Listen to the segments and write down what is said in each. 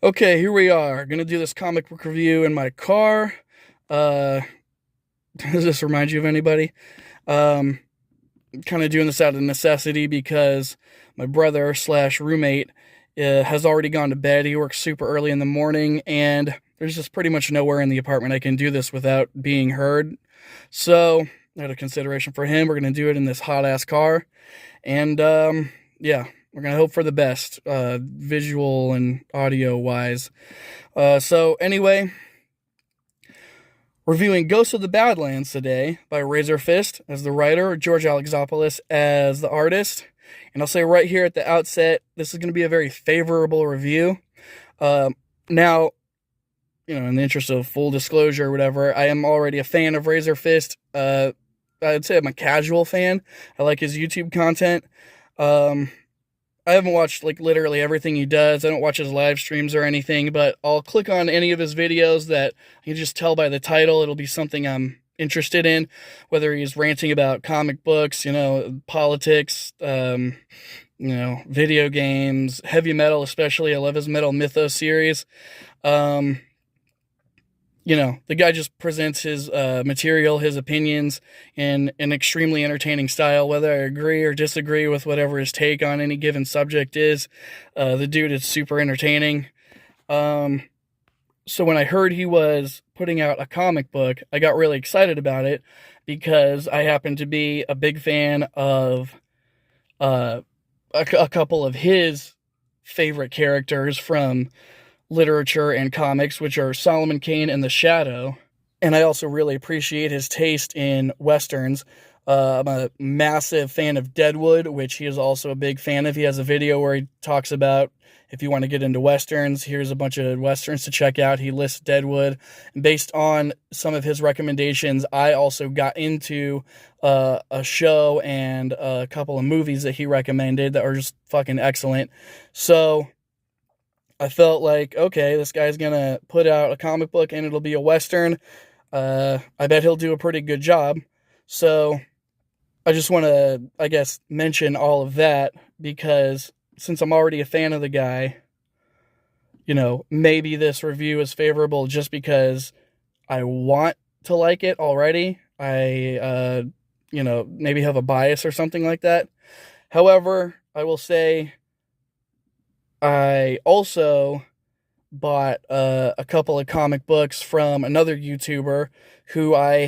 Okay, here we are. Gonna do this comic book review in my car. Uh, does this remind you of anybody? Um, Kind of doing this out of necessity because my brother slash roommate has already gone to bed. He works super early in the morning, and there's just pretty much nowhere in the apartment I can do this without being heard. So, out of consideration for him, we're gonna do it in this hot ass car, and yeah, we're gonna hope for the best, visual and audio wise. So anyway, reviewing Ghosts of the Badlands today by Razörfist as the writer, George Alexopoulos as the artist. And I'll say right here at the outset, this is going to be a very favorable review. Now, in the interest of full disclosure or whatever, I am already a fan of Razörfist. I'd say I'm a casual fan. I like his YouTube content. I haven't watched like literally everything he does. I don't watch his live streams or anything, but I'll click on any of his videos that I can just tell by the title. It'll be something I'm interested in, whether he's ranting about comic books, politics, video games, heavy metal, especially. I love his Metal Mythos series. Um, the guy just presents his material, his opinions in an extremely entertaining style, whether I agree or disagree with whatever his take on any given subject is. The dude is super entertaining. So when I heard he was putting out a comic book, I got really excited about it because I happen to be a big fan of a couple of his favorite characters from literature and comics, which are Solomon Kane and The Shadow. And I also really appreciate his taste in westerns. I'm a massive fan of Deadwood, which he is also a big fan of. He has a video where he talks about, if you want to get into westerns, here's a bunch of westerns to check out. He lists Deadwood. And based on some of his recommendations, I also got into a show and a couple of movies that he recommended that are just fucking excellent. So I felt like, okay, this guy's gonna put out a comic book and it'll be a Western. I bet he'll do a pretty good job. So I just want to, I guess, mention all of that because since I'm already a fan of the guy, maybe this review is favorable just because I want to like it already. I, maybe have a bias or something like that. However, I will say I also bought a couple of comic books from another YouTuber who I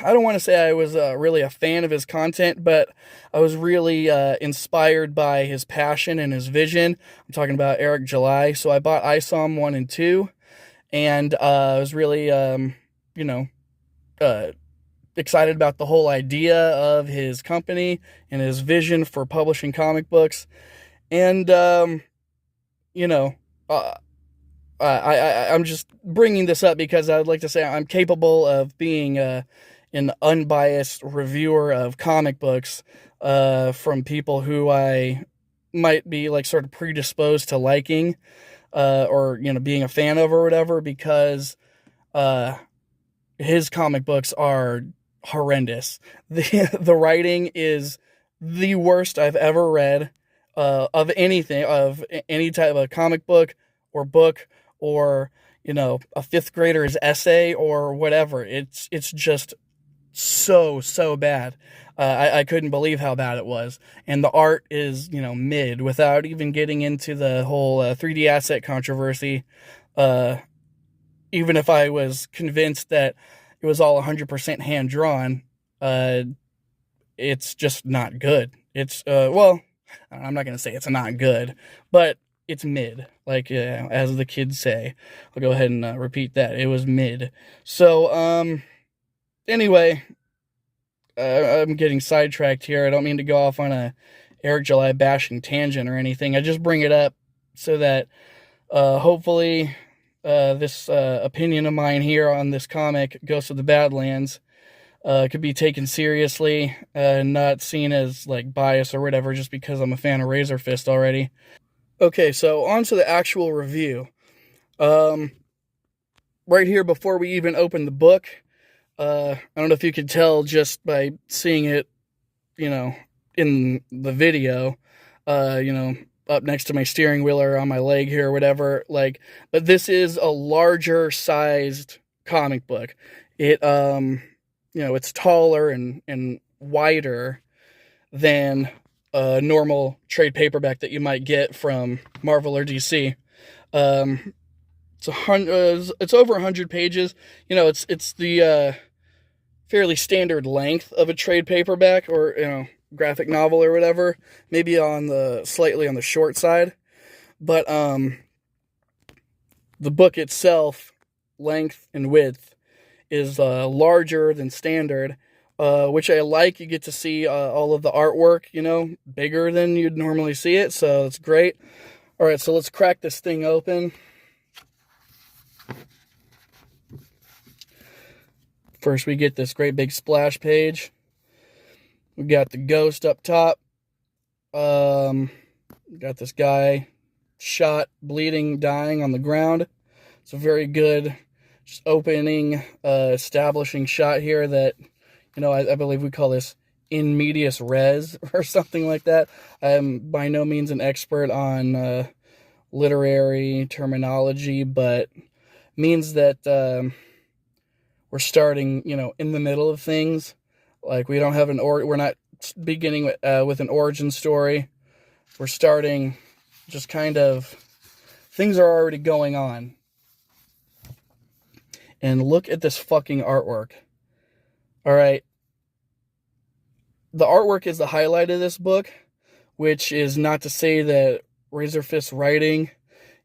don't want to say I was really a fan of his content, but I was really inspired by his passion and his vision. I'm talking about Eric July. So I bought ISOM 1 and 2, and I was really, excited about the whole idea of his company and his vision for publishing comic books. And, you know, uh, I'm just bringing this up because I'd like to say I'm capable of being an unbiased reviewer of comic books from people who I might be like sort of predisposed to liking or being a fan of or whatever, because his comic books are horrendous. The writing is the worst I've ever read of anything, of any type of comic book or a fifth grader's essay or whatever. It's just so bad. I couldn't believe how bad it was. And the art is mid, without even getting into the whole 3D asset controversy. Even if I was convinced that it was all 100% hand drawn, it's just not good. It's well, I'm not gonna say it's not good, but it's mid. Like as the kids say. I'll go ahead and repeat that. It was mid. So anyway, I'm getting sidetracked here. I don't mean to go off on a Eric July bashing tangent or anything. I just bring it up so that hopefully this opinion of mine here on this comic, Ghosts of the Badlands, could be taken seriously and not seen as like bias or whatever just because I'm a fan of Razörfist already. Okay, so on to the actual review. Right here, before we even open the book, I don't know if you could tell just by seeing it, in the video, up next to my steering wheel or on my leg here or whatever. Like, but this is a larger sized comic book. It, it's taller and wider than a normal trade paperback that you might get from Marvel or DC. It's over 100 pages. It's the fairly standard length of a trade paperback or graphic novel or whatever. Maybe slightly on the short side, but the book itself, length and width, is larger than standard, which I like. You get to see all of the artwork, bigger than you'd normally see it, so it's great. All right, so let's crack this thing open. First, we get this great big splash page. We got the ghost up top. We got this guy shot, bleeding, dying on the ground. It's a very good just opening, establishing shot here that, I believe we call this in medias res or something like that. I am by no means an expert on literary terminology, but means that we're starting, in the middle of things. Like, we don't have we're not beginning with an origin story. We're starting just kind of, things are already going on. And look at this fucking artwork. All right. The artwork is the highlight of this book, which is not to say that Razörfist's writing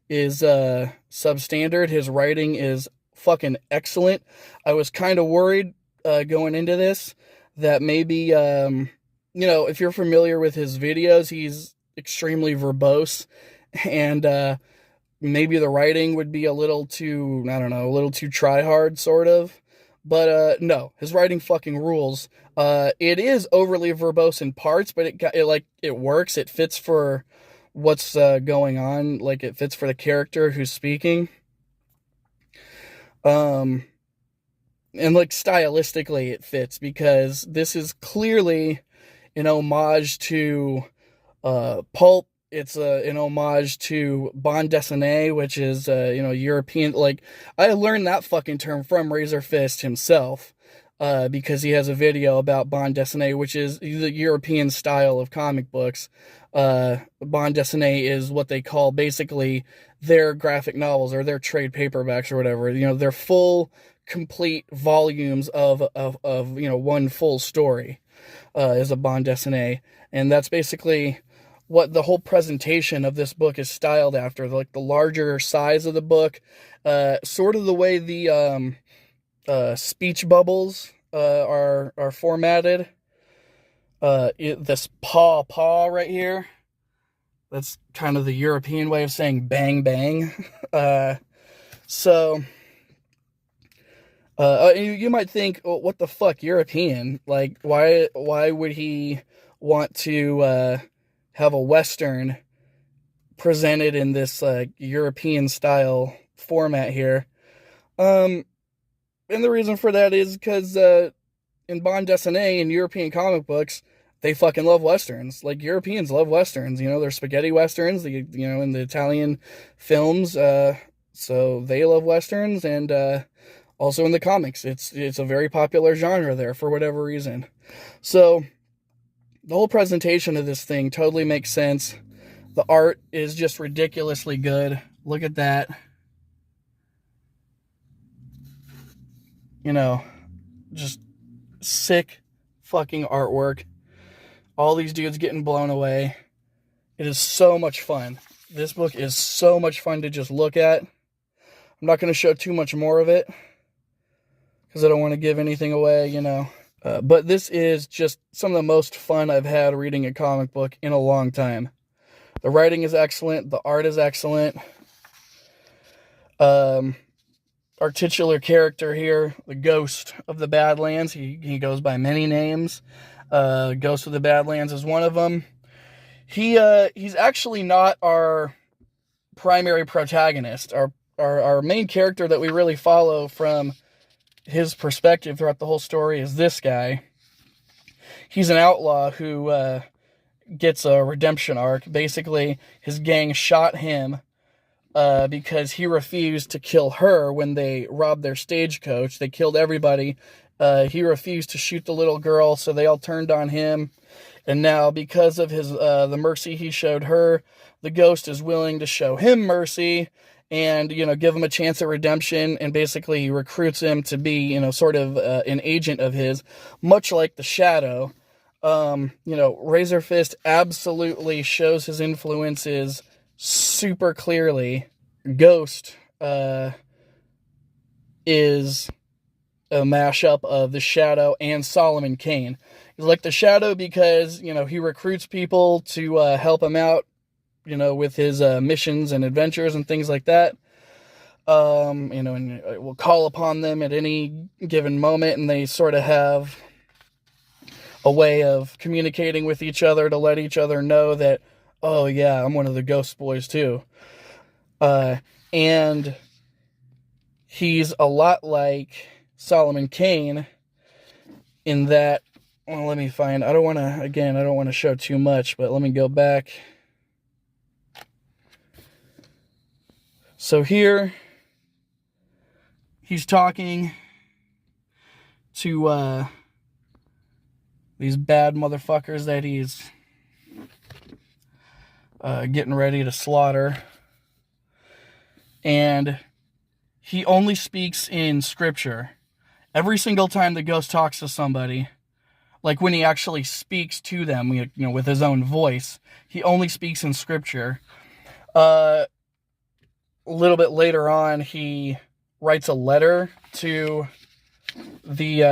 is substandard. His writing is fucking excellent. I was kind of worried going into this that maybe, if you're familiar with his videos, he's extremely verbose, and maybe the writing would be a little too try hard, sort of. But no, his writing fucking rules. It is overly verbose in parts, but it works. It fits for what's going on. Like, it fits for the character who's speaking. And like stylistically it fits, because this is clearly an homage to pulp. It's an homage to bande dessinée, which is European. Like, I learned that fucking term from Razörfist himself, because he has a video about bande dessinée, which is the European style of comic books. Bande dessinée is what they call basically their graphic novels or their trade paperbacks or whatever. They're full, complete volumes of one full story is a bande dessinée, and that's basically what the whole presentation of this book is styled after. Like, the larger size of the book, sort of the way the speech bubbles are formatted. This paw right here, that's kind of the European way of saying bang bang. You might think, oh, what the fuck, European? Like, why would he want to have a Western presented in this European style format here? And the reason for that is because in bande dessinée in European comic books, they fucking love Westerns. Like, Europeans love Westerns. They're spaghetti Westerns, in the Italian films. So they love Westerns, and also in the comics. It's a very popular genre there for whatever reason. So the whole presentation of this thing totally makes sense. The art is just ridiculously good. Look at that. Just sick fucking artwork. All these dudes getting blown away. It is so much fun. This book is so much fun to just look at. I'm not going to show too much more of it, because I don't want to give anything away, But this is just some of the most fun I've had reading a comic book in a long time. The writing is excellent. The art is excellent. Our titular character here, the Ghost of the Badlands, he goes by many names. Ghost of the Badlands is one of them. He's actually not our primary protagonist. Our main character that we really follow from his perspective throughout the whole story is this guy. He's an outlaw who gets a redemption arc. Basically, his gang shot him because he refused to kill her when they robbed their stagecoach. They killed everybody. He refused to shoot the little girl, so they all turned on him. And now, because of his the mercy he showed her, the ghost is willing to show him mercy and, give him a chance at redemption, and basically recruits him to be, sort of an agent of his, much like the Shadow. Razörfist absolutely shows his influences super clearly. Ghost is a mashup of the Shadow and Solomon Kane. He's like the Shadow because, he recruits people to help him out, with his missions and adventures and things like that. And we'll call upon them at any given moment, and they sort of have a way of communicating with each other to let each other know that, oh yeah, I'm one of the Ghost Boys too. And he's a lot like Solomon Kane in that, well, let me find, I don't want to show too much, but let me go back. So here, he's talking to these bad motherfuckers that he's getting ready to slaughter. And he only speaks in scripture. Every single time the ghost talks to somebody, like when he actually speaks to them, with his own voice, he only speaks in scripture. A little bit later on, he writes a letter to the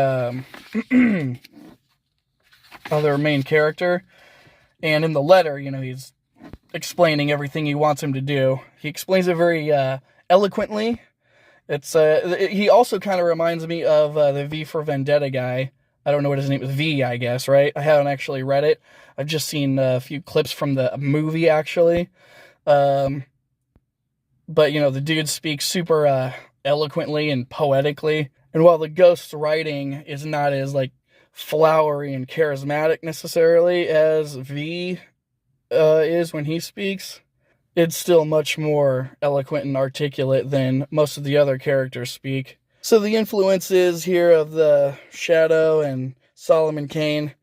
other main character, and in the letter, he's explaining everything he wants him to do. He explains it very eloquently. It's he also kind of reminds me of the V for Vendetta guy. I don't know what his name is. V, I guess, right? I haven't actually read it. I've just seen a few clips from the movie, actually. But, the dude speaks super eloquently and poetically. And while the ghost's writing is not as, flowery and charismatic necessarily as V is when he speaks, it's still much more eloquent and articulate than most of the other characters speak. So the influences here of the Shadow and Solomon Kane,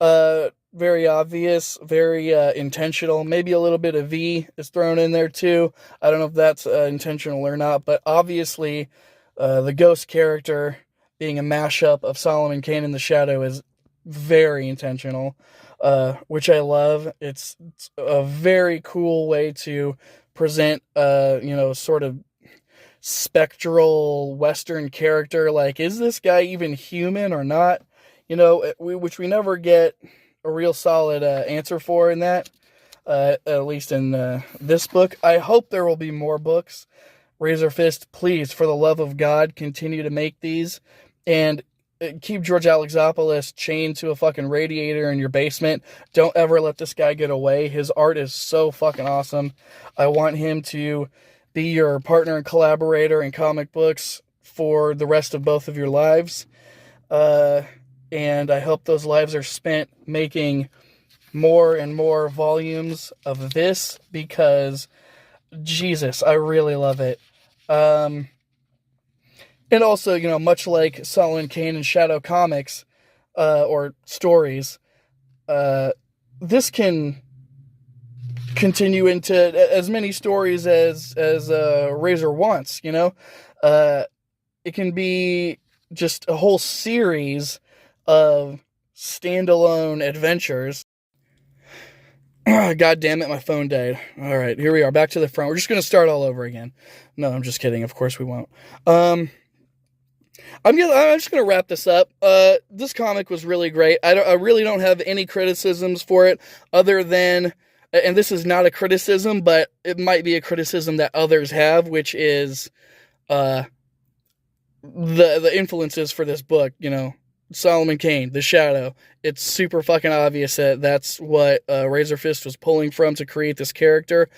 very obvious, very intentional. Maybe a little bit of V is thrown in there too. I don't know if that's intentional or not, but obviously the ghost character being a mashup of Solomon Kane and the Shadow is very intentional, which I love. It's a very cool way to present, sort of spectral Western character. Like, is this guy even human or not? Which we never get a real solid answer for in that, at least in this book. I hope there will be more books. Razörfist, please, for the love of God, continue to make these, and keep George Alexopoulos chained to a fucking radiator in your basement. Don't ever let this guy get away. His art is so fucking awesome. I want him to be your partner and collaborator in comic books for the rest of both of your lives. And I hope those lives are spent making more and more volumes of this, because Jesus, I really love it. And also, much like Solomon Kane and Shadow comics, or stories, this can continue into as many stories as Razor wants, it can be just a whole series of standalone adventures. God damn it, my phone died. All right, here we are, back to the front. We're just going to start all over again. No, I'm just kidding. Of course we won't. I'm just going to wrap this up. This comic was really great. I really don't have any criticisms for it other than, and this is not a criticism, but it might be a criticism that others have, which is the influences for this book, Solomon Kane, The Shadow. It's super fucking obvious that that's what Razörfist was pulling from to create this character.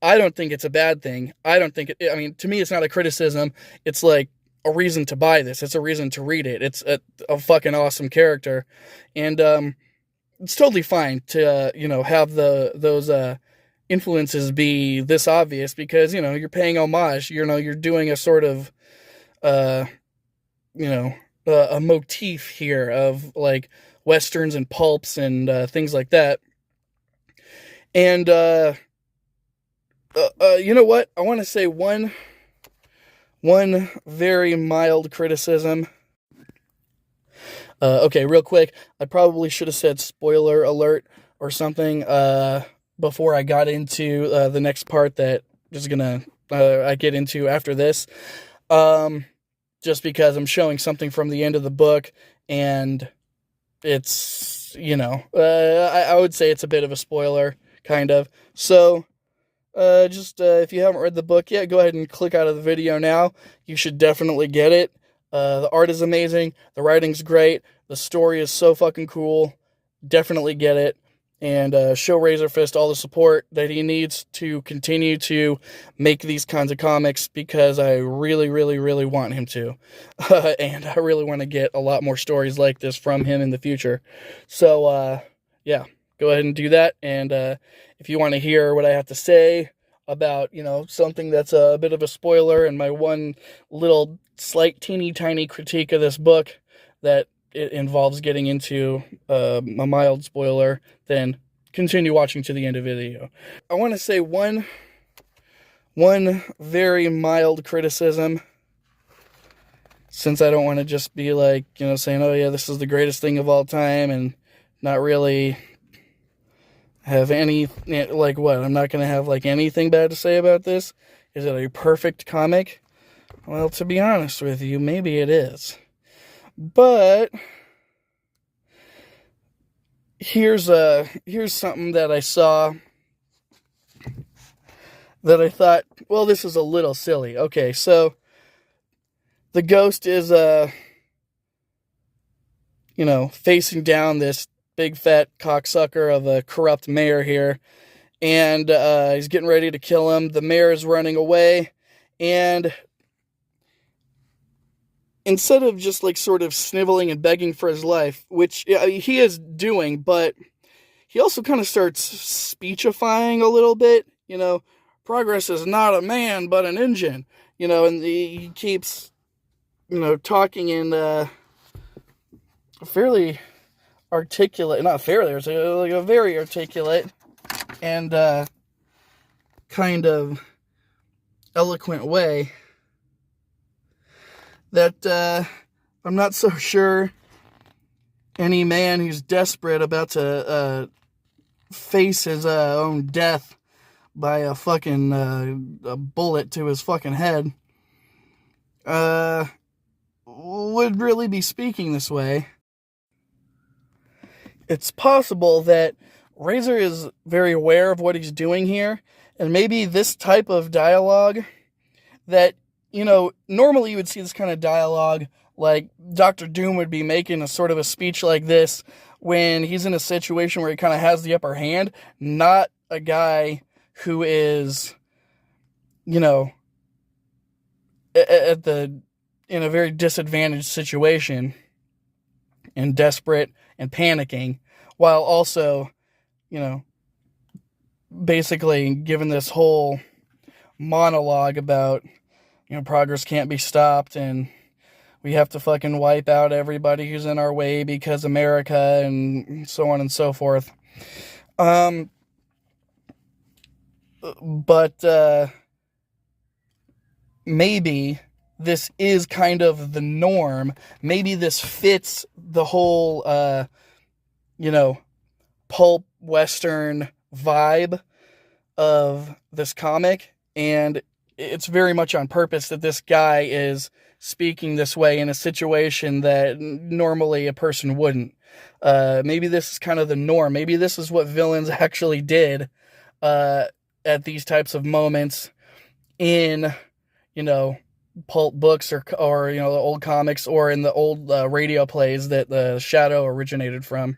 I don't think it's a bad thing. To me, it's not a criticism. It's like a reason to buy this. It's a reason to read it. It's a fucking awesome character. And, it's totally fine to, have those influences be this obvious, because, you're paying homage, you're doing a sort of, uh, you know, a motif here of like westerns and pulps and things like that. And you know what? I want to say one very mild criticism. Okay, real quick, I probably should have said spoiler alert or something before I got into the next part that just gonna I get into after this. Just because I'm showing something from the end of the book, and it's, I would say it's a bit of a spoiler, kind of. So, just if you haven't read the book yet, go ahead and click out of the video now. You should definitely get it. The art is amazing. The writing's great. The story is so fucking cool. Definitely get it. And show Razörfist all the support that he needs to continue to make these kinds of comics, because I really, really, really want him to. And I really want to get a lot more stories like this from him in the future. So, yeah, go ahead and do that. And if you want to hear what I have to say about, something that's a bit of a spoiler and my one little slight teeny tiny critique of this book that it involves getting into a mild spoiler, then continue watching to the end of the video. I want to say one very mild criticism, since I don't want to just be like, saying, oh yeah, this is the greatest thing of all time, and not really have any, like, what, I'm not going to have like anything bad to say about this. Is it a perfect comic? Well, to be honest with you, maybe it is. But here's something that I saw that I thought, well, this is a little silly. Okay, so the ghost is facing down this big fat cocksucker of a corrupt mayor here, and he's getting ready to kill him. The mayor is running away, and instead of just like sort of sniveling and begging for his life, which he is doing, but he also kind of starts speechifying a little bit. Progress is not a man, but an engine. And he keeps, talking in a fairly articulate, not fairly, like a very articulate and kind of eloquent way that I'm not so sure any man who's desperate about to face his own death by a fucking a bullet to his fucking head would really be speaking this way. It's possible that Razor is very aware of what he's doing here, and maybe this type of dialogue that, normally you would see this kind of dialogue, like Dr. Doom would be making a sort of a speech like this when he's in a situation where he kind of has the upper hand, not a guy who is, in a very disadvantaged situation and desperate and panicking, while also, basically given this whole monologue about, progress can't be stopped, and we have to fucking wipe out everybody who's in our way because America, and so on and so forth. But maybe this is kind of the norm. Maybe this fits the whole, pulp western vibe of this comic, and it's very much on purpose that this guy is speaking this way in a situation that normally a person wouldn't. Maybe this is kind of the norm. Maybe this is what villains actually did at these types of moments in, pulp books or the old comics, or in the old radio plays that the Shadow originated from.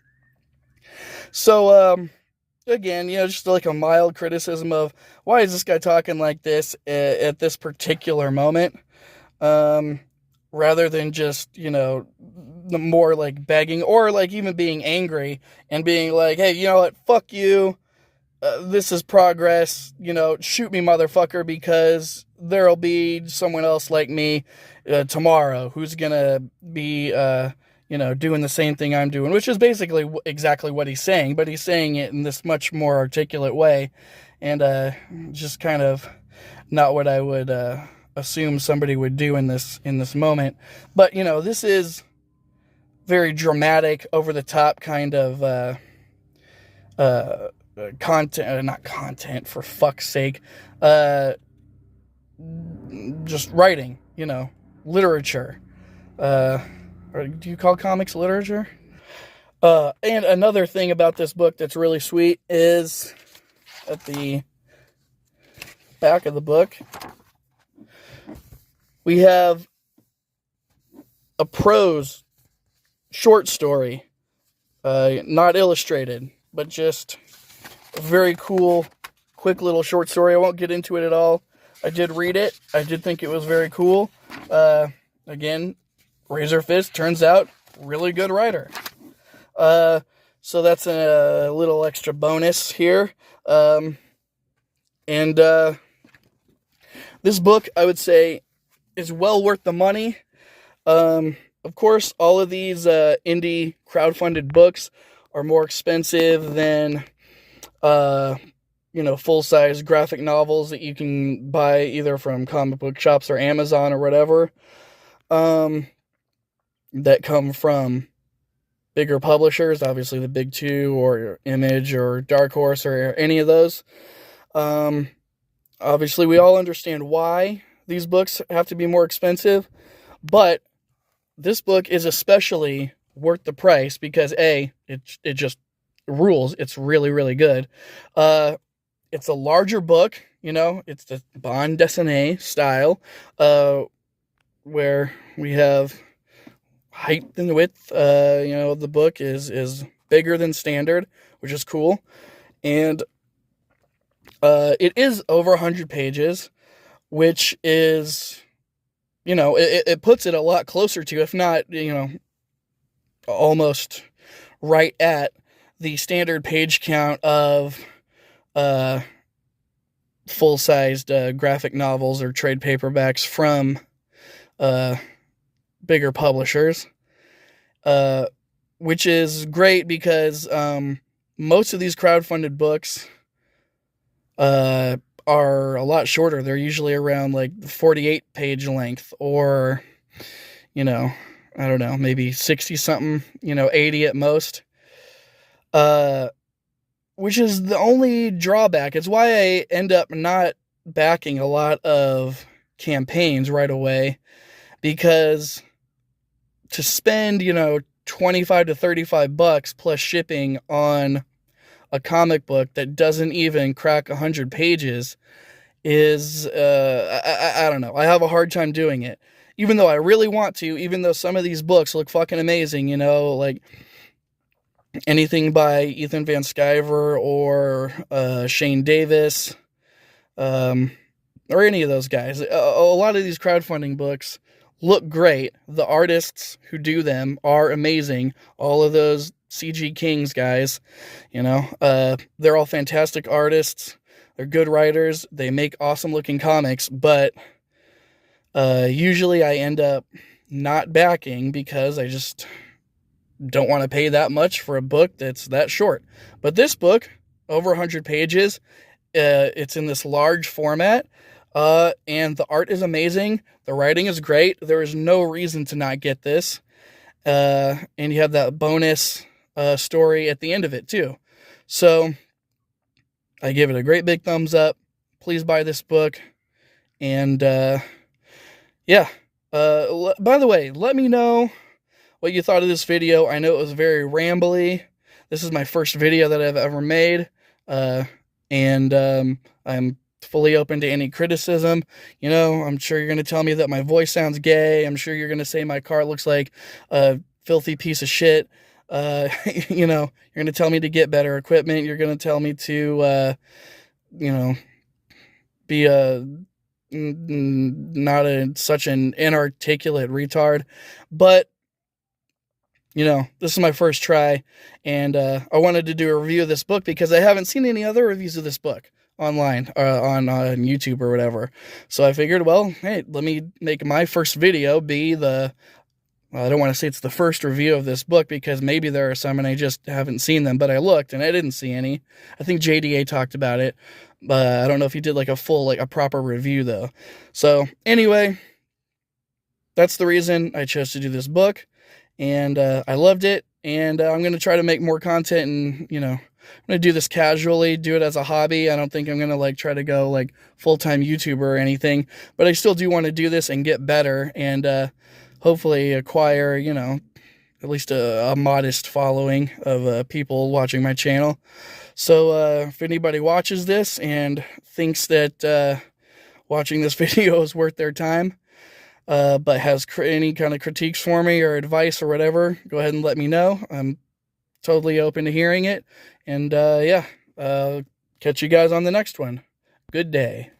So, again, just like a mild criticism of why is this guy talking like this at this particular moment, rather than just, more like begging or like even being angry and being like, hey, you know what, fuck you, this is progress, shoot me, motherfucker, because there'll be someone else like me tomorrow who's gonna be, doing the same thing I'm doing, which is basically exactly what he's saying, but he's saying it in this much more articulate way, and just kind of not what I would assume somebody would do in this moment. But this is very dramatic, over the top kind of content, not content, for fuck's sake, just writing, literature. Or do you call comics literature? And another thing about this book that's really sweet is at the back of the book, we have a prose short story, not illustrated, but just a very cool, quick little short story. I won't get into it at all. I did read it. I did think it was very cool. Again, Razörfist turns out really good writer. So that's a little extra bonus here. And this book, I would say, is well worth the money. Of course, all of these indie crowdfunded books are more expensive than full-size graphic novels that you can buy either from comic book shops or Amazon or whatever, that come from bigger publishers, obviously the big two, or Image or Dark Horse or any of those. Obviously, we all understand why these books have to be more expensive, but this book is especially worth the price because it just rules. It's really, really good. It's a larger book, it's the bande dessinée style, where we have height and width. The book is bigger than standard, which is cool. And it is over 100 pages, which is, it puts it a lot closer to, if not, almost right at the standard page count of full-sized graphic novels or trade paperbacks from bigger publishers, which is great because most of these crowdfunded books are a lot shorter. They're usually around like 48 page length, or I don't know, maybe 60 something, 80 at most, which is the only drawback. It's why I end up not backing a lot of campaigns right away, because to spend, $25 to $35 plus shipping on a comic book that doesn't even crack 100 pages is, I don't know. I have a hard time doing it, even though I really want to, even though some of these books look fucking amazing, like anything by Ethan Van Sciver or Shane Davis, or any of those guys. A lot of these crowdfunding books look great. The artists who do them are amazing. All of those CG Kings guys, they're all fantastic artists. They're good writers. They make awesome looking comics, but usually I end up not backing because I just don't want to pay that much for a book that's that short. But this book, over 100 pages, it's in this large format, and the art is amazing. The writing is great. There is no reason to not get this. And you have that bonus story at the end of it too. So I give it a great big thumbs up. Please buy this book. And yeah. By the way, let me know what you thought of this video. I know it was very rambly. This is my first video that I've ever made. And I'm fully open to any criticism. I'm sure you're going to tell me that my voice sounds gay. I'm sure you're going to say my car looks like a filthy piece of shit. You're going to tell me to get better equipment. You're going to tell me to, be not such an inarticulate retard. But this is my first try, and I wanted to do a review of this book because I haven't seen any other reviews of this book online, on YouTube or whatever. So I figured, well, hey, let me make my first video be I don't want to say it's the first review of this book, because maybe there are some and I just haven't seen them, but I looked and I didn't see any. I think JDA talked about it, but I don't know if he did like a full, like a proper review though. So anyway, that's the reason I chose to do this book, and I loved it, and I'm going to try to make more content, and, I'm going to do this casually, do it as a hobby. I don't think I'm going to like try to go like full-time YouTuber or anything, but I still do want to do this and get better, and hopefully acquire, at least a modest following of people watching my channel. So if anybody watches this and thinks that watching this video is worth their time, but has any kind of critiques for me or advice or whatever, go ahead and let me know. I'm totally open to hearing it. And yeah, catch you guys on the next one. Good day.